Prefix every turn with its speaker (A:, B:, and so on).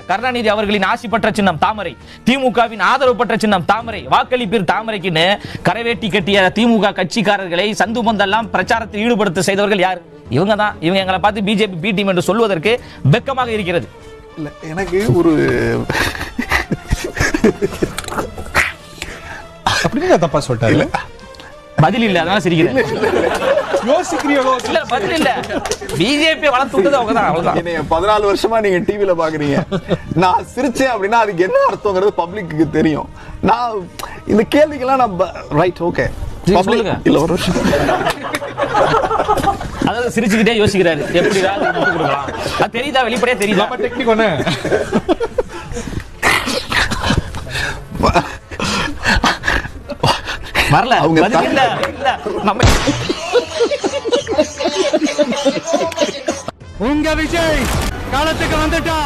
A: கருணாநிதி அவர்களின் ஆசி பெற்ற சின்னம் தாமரை, திமுகவின் ஆதரவு பெற்ற சின்னம் தாமரை, வாக்களிப்பீர் தாமரைக்குன்னு கரைவேட்டி கட்டிய திமுக கட்சிக்காரர்களை சந்து பந்தெல்லாம் பிரச்சாரத்தில் ஈடுபடுத்த செய்தவர்கள் யார்? இவங்க தான். இவங்க எங்களை பார்த்து பிஜேபி பி டீம் என்று சொல்வதற்கு வெட்கமாக இருக்கிறது.
B: இல்ல, எனக்கு ஒரு
C: அப்படின்னு தப்பா சொல்லிட்டாரு.
A: பதில் இல்ல, அதனால சிரிக்கிறேன்.
C: யோசிக்கிறீங்களோ?
A: இல்ல, பதில் இல்ல. பிஜேபி வளர்த்து விட்டது அவங்க தான், அவ்வளவுதான்.
B: என்னைய 14 வருஷமா நீங்க டிவில பாக்குறீங்க. நான் சிரிச்சேன் அப்படின்னா அதுக்கு என்ன அர்த்தம்ங்கிறது பப்ளிக்கு தெரியும். நான் இந்த கேள்விக்கெல்லாம் நான் ரைட் ஓகே
A: சொல்லுங்க.
B: இல்ல ஒரு விஷயம்,
A: அதாவது சிரிச்சுக்கிட்டே யோசிக்கிறாரு எப்படி கொடுக்கலாம். அது தெரியுதா? வெளிப்படையா தெரியுதா?
C: டெக்னிக் ஒண்ணு
A: வரல.
B: அவங்க
A: இல்ல இல்ல நம்ம
D: உங்க விஜய் காலத்துக்கு வந்துட்டா.